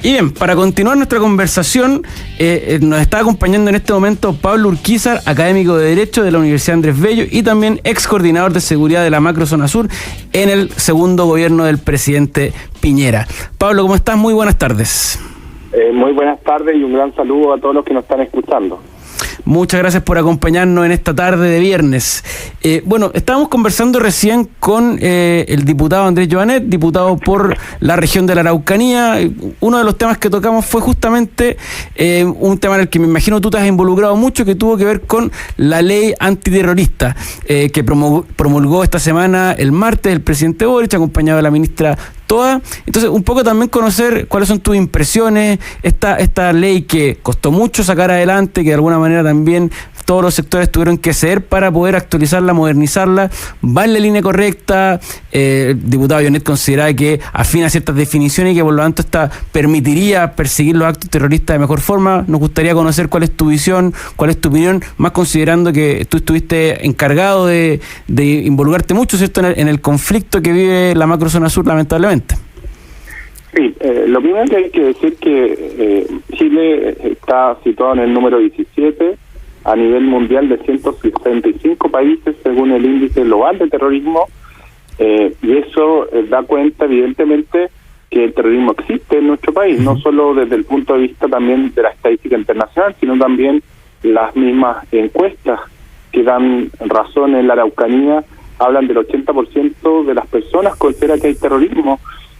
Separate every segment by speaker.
Speaker 1: Y bien, para continuar nuestra conversación, nos está acompañando en este momento Pablo Urquizar, académico de Derecho de la Universidad Andrés Bello y también ex coordinador de seguridad de la Macrozona Sur en el segundo gobierno del presidente Piñera. Pablo, ¿cómo estás? Muy buenas tardes.
Speaker 2: Muy buenas tardes y un gran saludo a todos los que nos están escuchando.
Speaker 1: Muchas gracias por acompañarnos en esta tarde de viernes. Bueno, estábamos conversando recién con el diputado Andrés Joanet, diputado por la región de la Araucanía. Uno de los temas que tocamos fue justamente un tema en el que me imagino tú te has involucrado mucho, que tuvo que ver con la ley antiterrorista que promulgó esta semana, el martes, el presidente Boric, acompañado de la ministra Toa. Entonces, un poco también conocer cuáles son tus impresiones, esta ley que costó mucho sacar adelante, que de alguna manera también todos los sectores tuvieron que ceder para poder actualizarla, modernizarla. ¿Va en la línea correcta? El diputado Joanet considera que afina ciertas definiciones y que por lo tanto esta permitiría perseguir los actos terroristas de mejor forma. Nos gustaría conocer cuál es tu visión, cuál es tu opinión, más considerando que tú estuviste encargado de involucrarte mucho, ¿cierto?, en el conflicto que vive la Macrozona Sur, lamentablemente.
Speaker 2: Sí, lo primero que hay que decir que Chile está situado en el número 17 a nivel mundial de 165 países según el índice global de terrorismo, y eso da cuenta evidentemente que el terrorismo existe en nuestro país, no solo desde el punto de vista también de la estadística internacional, sino también las mismas encuestas que dan razón en la Araucanía hablan del 80% de las personas considera que hay terrorismo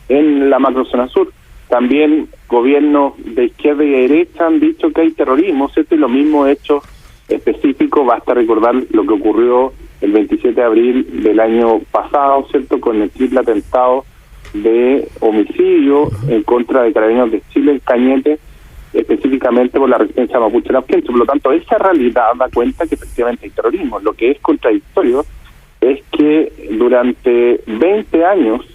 Speaker 2: en la Macrozona Sur. También gobiernos de izquierda y de derecha han dicho que hay terrorismo, ¿cierto? Y los mismos hechos específicos, basta recordar lo que ocurrió el 27 de abril del año pasado, ¿cierto?, con el triple atentado de homicidio en contra de Carabineros de Chile en Cañete, específicamente por la resistencia mapuche Neuquén. Por lo tanto, esa realidad da cuenta que efectivamente hay terrorismo. Lo que es contradictorio es que durante 20 años,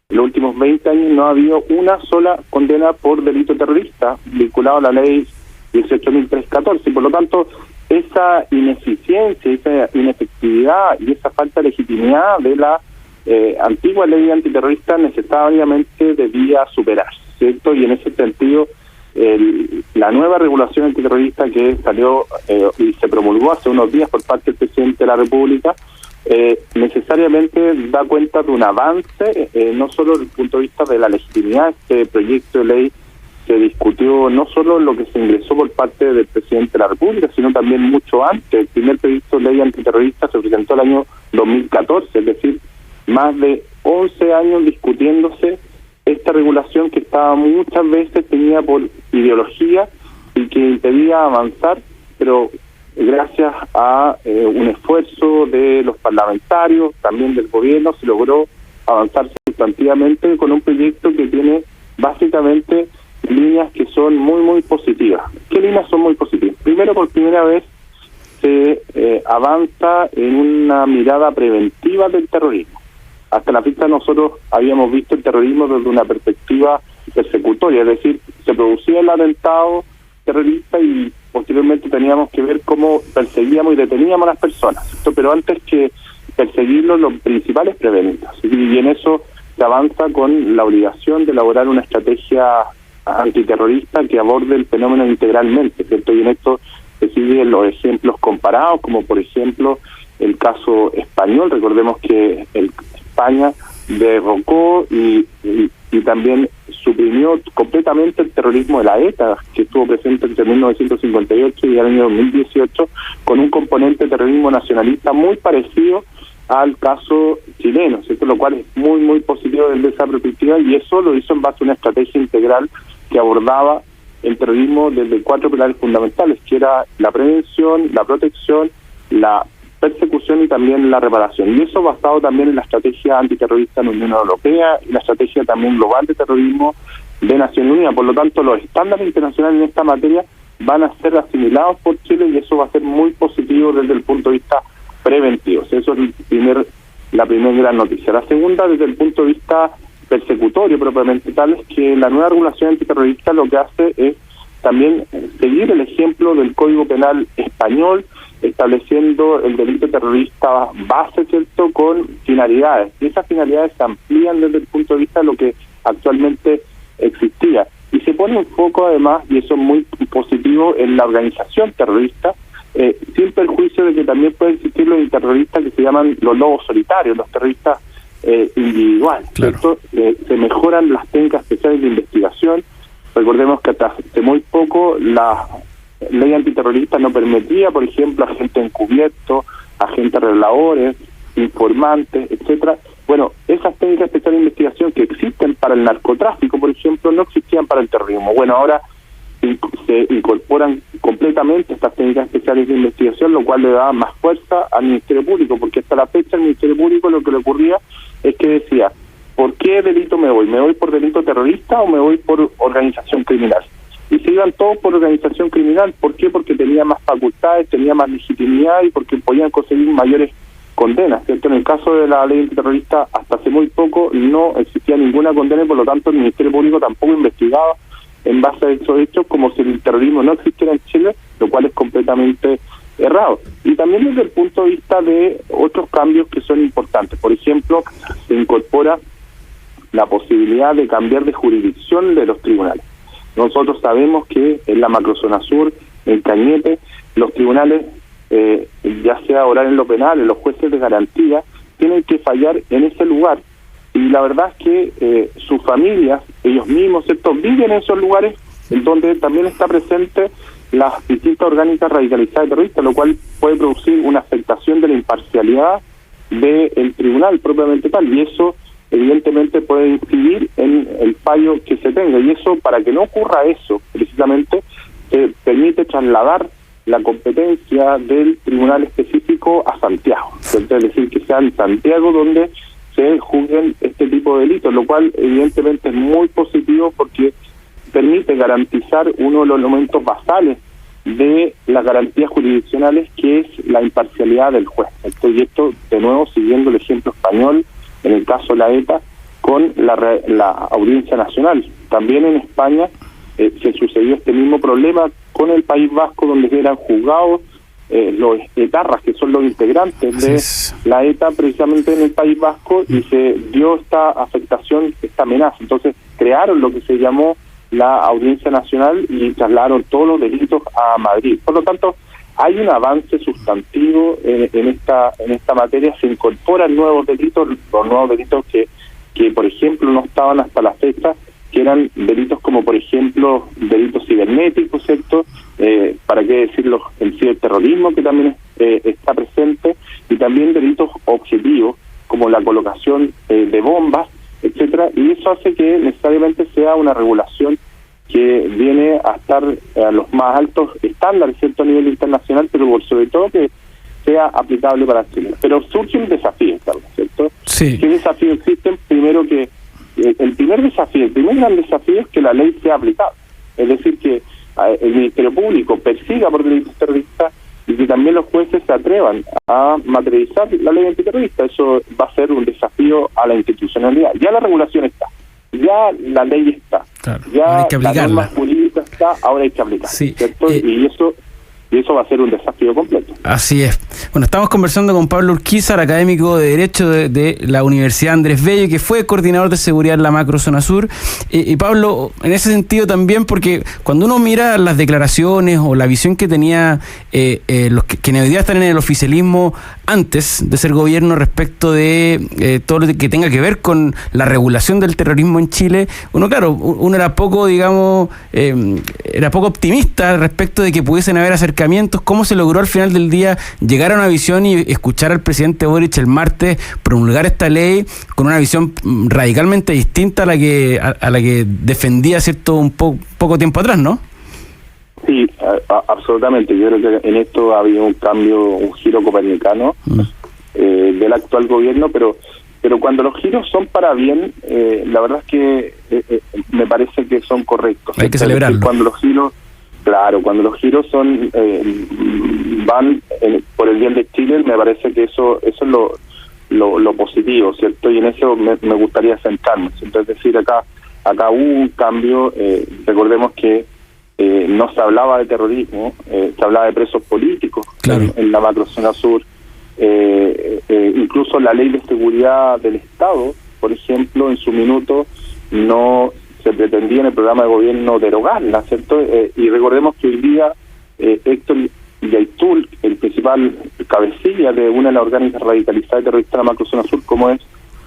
Speaker 2: los últimos 20 años, no ha habido una sola condena por delito terrorista vinculado a la ley 18.314. Y por lo tanto, esa ineficiencia, esa inefectividad y esa falta de legitimidad de la antigua ley antiterrorista necesariamente debía superarse, ¿cierto? Y en ese sentido, la nueva regulación antiterrorista que salió y se promulgó hace unos días por parte del presidente de la República, necesariamente da cuenta de un avance, no solo desde el punto de vista de la legitimidad. Este proyecto de ley se discutió no solo en lo que se ingresó por parte del presidente de la República, sino también mucho antes. El primer proyecto de ley antiterrorista se presentó el año 2014, es decir, más de 11 años discutiéndose esta regulación que estaba muchas veces tenida por ideología y que impedía avanzar, pero gracias a un esfuerzo de los parlamentarios, también del gobierno, se logró avanzar sustantivamente con un proyecto que tiene básicamente líneas que son muy, muy positivas. ¿Qué líneas son muy positivas? Primero, por primera vez se avanza en una mirada preventiva del terrorismo. Hasta la fecha nosotros habíamos visto el terrorismo desde una perspectiva persecutoria, es decir, se producía el atentado terrorista y posteriormente teníamos que ver cómo perseguíamos y deteníamos a las personas, ¿cierto? Pero antes que perseguirlos, lo principal es prevenirlos. Y en eso se avanza con la obligación de elaborar una estrategia antiterrorista que aborde el fenómeno integralmente, ¿cierto? Y en esto se siguen los ejemplos comparados, como por ejemplo el caso español. Recordemos que España derrocó y también suprimió completamente el terrorismo de la ETA, que estuvo presente entre 1958 y el año 2018, con un componente de terrorismo nacionalista muy parecido al caso chileno, ¿cierto? Lo cual es muy, muy positivo desde esa perspectiva, y eso lo hizo en base a una estrategia integral que abordaba el terrorismo desde 4 pilares fundamentales, que era la prevención, la protección, la persecución y también la reparación. Y eso basado también en la estrategia antiterrorista en la Unión Europea y la estrategia también global de terrorismo de Naciones Unidas. Por lo tanto, los estándares internacionales en esta materia van a ser asimilados por Chile y eso va a ser muy positivo desde el punto de vista preventivo. Eso es la primera gran noticia. La segunda, desde el punto de vista persecutorio propiamente tal, es que la nueva regulación antiterrorista lo que hace es también seguir el ejemplo del Código Penal español, estableciendo el delito terrorista base, ¿cierto?, con finalidades. Y esas finalidades se amplían desde el punto de vista de lo que actualmente existía. Y se pone un foco además, y eso es muy positivo, en la organización terrorista, sin perjuicio de que también pueden existir los terroristas que se llaman los lobos solitarios, los terroristas individuales.
Speaker 1: Claro.
Speaker 2: Se mejoran las técnicas especiales de investigación. Recordemos que hasta hace muy poco la ley antiterrorista no permitía, por ejemplo, agentes encubiertos, agentes reveladores, informantes, etcétera. Bueno, esas técnicas especiales de investigación que existen para el narcotráfico, por ejemplo, no existían para el terrorismo. Bueno, ahora se incorporan completamente estas técnicas especiales de investigación, lo cual le da más fuerza al Ministerio Público, porque hasta la fecha el Ministerio Público lo que le ocurría es que decía, ¿por qué delito me voy? ¿Me voy por delito terrorista o me voy por organización criminal? Y se iban todos por organización criminal. ¿Por qué? Porque tenía más facultades, tenía más legitimidad y porque podían conseguir mayores condenas, ¿cierto? En el caso de la ley antiterrorista, hasta hace muy poco no existía ninguna condena y por lo tanto el Ministerio Público tampoco investigaba en base a esos hechos como si el terrorismo no existiera en Chile, lo cual es completamente errado. Y también desde el punto de vista de otros cambios que son importantes. Por ejemplo, se incorpora la posibilidad de cambiar de jurisdicción de los tribunales. Nosotros sabemos que en la macrozona sur, en Cañete, los tribunales, ya sea orar en lo penal, en los jueces de garantía, tienen que fallar en ese lugar. Y la verdad es que sus familias, ellos mismos, ¿cierto?, viven en esos lugares en donde también está presente las distintas orgánicas radicalizadas y terroristas, lo cual puede producir una afectación de la imparcialidad del tribunal propiamente tal, y eso evidentemente puede incidir en el fallo que se tenga, y eso, para que no ocurra eso, precisamente, se permite trasladar la competencia del tribunal específico a Santiago, ¿cierto? Es decir, que sea en Santiago donde se juzguen este tipo de delitos, lo cual evidentemente es muy positivo porque permite garantizar uno de los elementos basales de las garantías jurisdiccionales, que es la imparcialidad del juez. Y esto, de nuevo, siguiendo el ejemplo español, en el caso de la ETA, con la Audiencia Nacional. También en España se sucedió este mismo problema con el País Vasco, donde eran juzgados los etarras, que son los integrantes de la ETA, precisamente en el País Vasco, y se dio esta afectación, esta amenaza. Entonces crearon lo que se llamó la Audiencia Nacional y trasladaron todos los delitos a Madrid. Por lo tanto, hay un avance sustantivo en esta materia. Se incorporan nuevos delitos, los nuevos delitos que por ejemplo no estaban hasta la fecha, que eran delitos como, por ejemplo, delitos cibernéticos, ¿cierto? ¿Para qué decirlo? El ciberterrorismo, que también está presente, y también delitos objetivos, como la colocación de bombas, etcétera, y eso hace que necesariamente sea una regulación que viene a estar a los más altos estándares, ¿cierto?, a nivel internacional, pero por sobre todo que sea aplicable para Chile. Pero surge un desafío, ¿cierto?
Speaker 1: Sí.
Speaker 2: ¿Qué desafíos existen? Primero que el primer gran desafío es que la ley sea aplicable. Es decir, que el Ministerio Público persiga por delitos terroristas y que también los jueces se atrevan a materializar la ley antiterrorista. Eso va a ser un desafío a la institucionalidad. Ya la regulación está, ya la ley está,
Speaker 1: claro,
Speaker 2: ya la norma jurídica está, ahora hay que aplicarla,
Speaker 1: sí.
Speaker 2: ¿cierto? Y eso va a ser un desafío completo.
Speaker 1: Así es. Bueno, estamos conversando con Pablo Urquizar, académico de Derecho de la Universidad Andrés Bello, que fue coordinador de seguridad en la macrozona sur. Y Pablo, en ese sentido también, porque cuando uno mira las declaraciones o la visión que tenía los que hoy día están en el oficialismo antes de ser gobierno respecto de todo lo que tenga que ver con la regulación del terrorismo en Chile, uno era poco, digamos, era poco optimista respecto de que pudiesen haber acercamientos. ¿Cómo se logró al final del día llegar a una visión y escuchar al presidente Boric el martes promulgar esta ley con una visión radicalmente distinta a la que defendía, ¿cierto?, un poco tiempo atrás, ¿no?
Speaker 2: Sí, absolutamente. Yo creo que en esto ha habido un cambio, un giro copernicano del actual gobierno, pero cuando los giros son para bien, la verdad es que me parece que son correctos.
Speaker 1: Hay que celebrarlo.
Speaker 2: Cuando los giros son van por el bien de Chile, me parece que eso es lo positivo, ¿cierto? Y en eso me gustaría centrarme. Es decir, acá hubo un cambio. Recordemos que no se hablaba de terrorismo, se hablaba de presos políticos, claro, en la macrozona sur. Incluso la ley de seguridad del Estado, por ejemplo, en su minuto no se pretendía en el programa de gobierno derogarla, ¿cierto? Y recordemos que hoy día Héctor Yaitul, el principal cabecilla de una de las orgánicas radicalizadas y terroristas de la macrozona sur, como es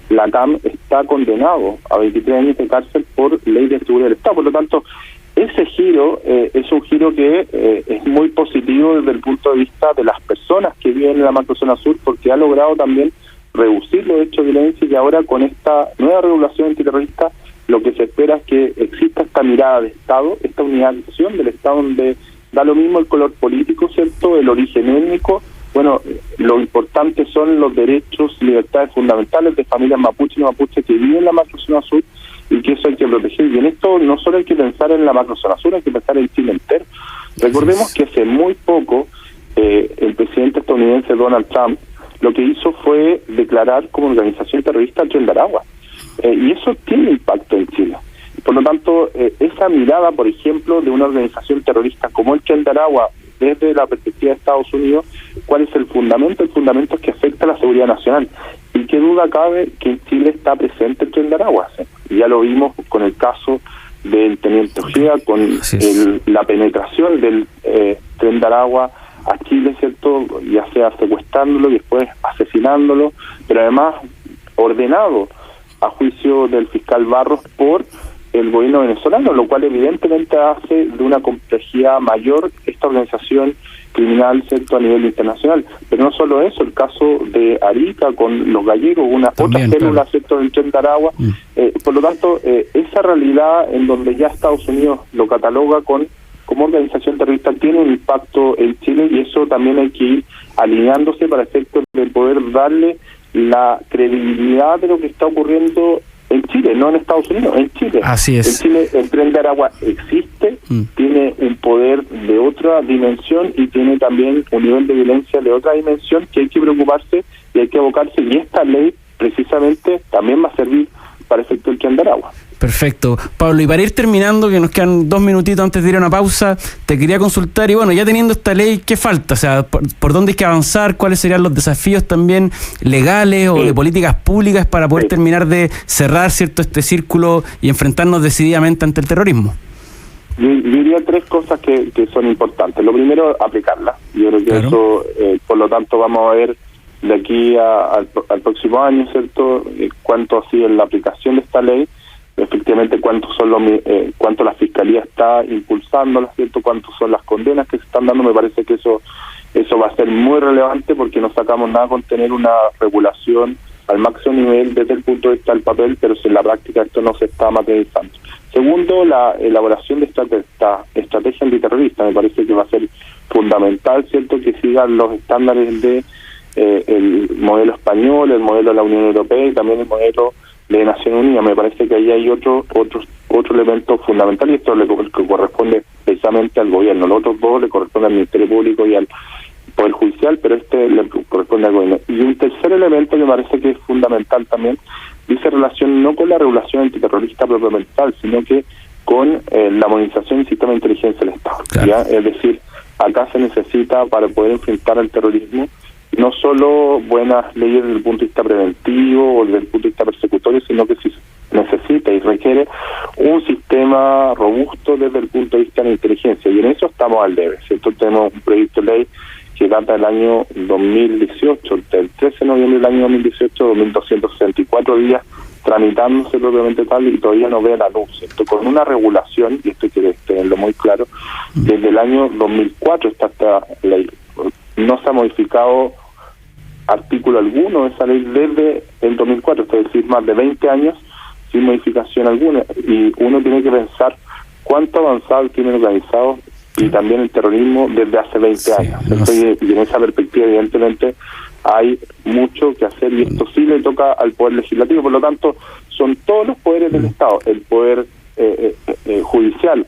Speaker 2: la CAM, está condenado a 23 años de cárcel por ley de seguridad del Estado. Por lo tanto, ese giro es un giro que es muy positivo desde el punto de vista de las personas que viven en la macrozona sur, porque ha logrado también reducir los hechos de violencia, y ahora con esta nueva regulación antiterrorista lo que se espera es que exista esta mirada de Estado, esta unidad de acción del Estado, donde da lo mismo el color político, ¿cierto?, el origen étnico. Bueno, lo importante son los derechos y libertades fundamentales de familias mapuche y no mapuche que viven en la macrozona sur, y que eso hay que proteger. Y en esto no solo hay que pensar en la macrozona sur, hay que pensar en Chile entero. Recordemos que hace muy poco el presidente estadounidense Donald Trump lo que hizo fue declarar como organización terrorista al Tren de Aragua. Y eso tiene impacto en Chile. Por lo tanto, esa mirada, por ejemplo, de una organización terrorista como el Tren de Aragua, desde la perspectiva de Estados Unidos, ¿cuál es el fundamento? El fundamento es que afecta a la seguridad nacional. Y qué duda cabe que en Chile está presente el Tren de Aragua. Ya lo vimos con el caso del Teniente Ojeda, con la penetración del Tren de Aragua a Chile, ¿cierto?, ya sea secuestrándolo y después asesinándolo, pero además ordenado a juicio del fiscal Barros por el gobierno venezolano, lo cual evidentemente hace de una complejidad mayor esta organización criminal, ¿cierto?, a nivel internacional. Pero no solo eso, el caso de Arica con los gallegos, una también, otra célula, claro, ¿cierto?, del Tren de Aragua. Por lo tanto, esa realidad en donde ya Estados Unidos lo cataloga como organización terrorista tiene un impacto en Chile, y eso también hay que ir alineándose para efectos de poder darle la credibilidad de lo que está ocurriendo en Chile, no en Estados Unidos, en Chile.
Speaker 1: Así es.
Speaker 2: En Chile el Tren de Aragua existe, tiene un poder de otra dimensión y tiene también un nivel de violencia de otra dimensión que hay que preocuparse y hay que abocarse, y esta ley precisamente también va a servir para efecto del Tren de Aragua.
Speaker 1: Perfecto. Pablo, y para ir terminando, que nos quedan 2 minutitos antes de ir a una pausa, te quería consultar, y bueno, ya teniendo esta ley, ¿qué falta? O sea, ¿por dónde hay que avanzar? ¿Cuáles serían los desafíos también legales o de políticas públicas para poder terminar de cerrar, ¿cierto?, este círculo y enfrentarnos decididamente ante el terrorismo?
Speaker 2: Diría 3 cosas que son importantes. Lo primero, aplicarla. Yo creo que claro, eso, por lo tanto, vamos a ver de aquí al próximo año, ¿cierto?, cuánto ha sido la aplicación de esta ley, efectivamente cuánto la Fiscalía está impulsándola, ¿cierto?, cuánto son las condenas que se están dando. Me parece que eso va a ser muy relevante, porque no sacamos nada con tener una regulación al máximo nivel desde el punto de vista del papel, pero si en la práctica esto no se está materializando. Segundo, la elaboración de esta estrategia antiterrorista. Me parece que va a ser fundamental, ¿cierto?, que sigan los estándares de el modelo español, el modelo de la Unión Europea y también el modelo de Naciones Unidas. Me parece que ahí hay otro elemento fundamental, y esto le corresponde precisamente al gobierno. Los otros 2 le corresponden al Ministerio Público y al Poder Judicial, pero este le corresponde al gobierno. Y un tercer elemento que me parece que es fundamental también dice relación no con la regulación antiterrorista propiamente tal, sino que con la modernización del sistema de inteligencia del Estado. Claro. ¿Ya? Es decir, acá se necesita, para poder enfrentar al terrorismo, no solo buenas leyes desde el punto de vista preventivo o desde el punto de vista persecutorio, sino que se necesita y requiere un sistema robusto desde el punto de vista de la inteligencia, y en eso estamos al debe, ¿cierto? Tenemos un proyecto de ley que data del año 2018, del 13 de noviembre del año 2018, 2.264 días tramitándose propiamente tal, y todavía no ve la luz, ¿cierto?, con una regulación, y esto hay que tenerlo muy claro, desde el año 2004 está esta ley. No se ha modificado artículo alguno de esa ley desde el 2004, es decir, más de 20 años sin modificación alguna, y uno tiene que pensar cuánto ha avanzado el crimen organizado y también el terrorismo desde hace 20 años. Entonces, y en esa perspectiva, evidentemente, hay mucho que hacer, y esto sí le toca al Poder Legislativo. Por lo tanto, son todos los poderes del Estado, el Poder Judicial,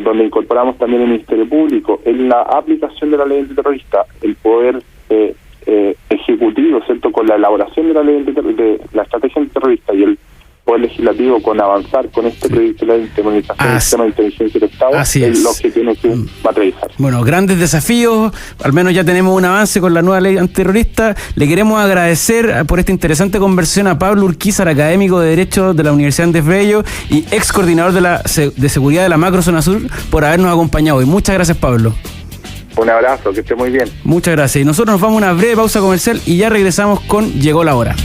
Speaker 2: donde incorporamos también el Ministerio Público, en la aplicación de la ley antiterrorista, el Poder Ejecutivo, ¿cierto?, con la elaboración de la ley de la estrategia antiterrorista, y el Poder Legislativo con avanzar con este proyecto de ley de implementación del sistema de inteligencia del Estado, es lo que tiene que materializar.
Speaker 1: Bueno, grandes desafíos, al menos ya tenemos un avance con la nueva ley antiterrorista. Le queremos agradecer por esta interesante conversación a Pablo Urquizar, académico de Derecho de la Universidad Andrés Bello y ex coordinador de seguridad de la Macrozona Sur, por habernos acompañado hoy. Muchas gracias, Pablo.
Speaker 2: Un abrazo, que esté muy bien.
Speaker 1: Muchas gracias. Y nosotros nos vamos a una breve pausa comercial y ya regresamos con Llegó la Hora.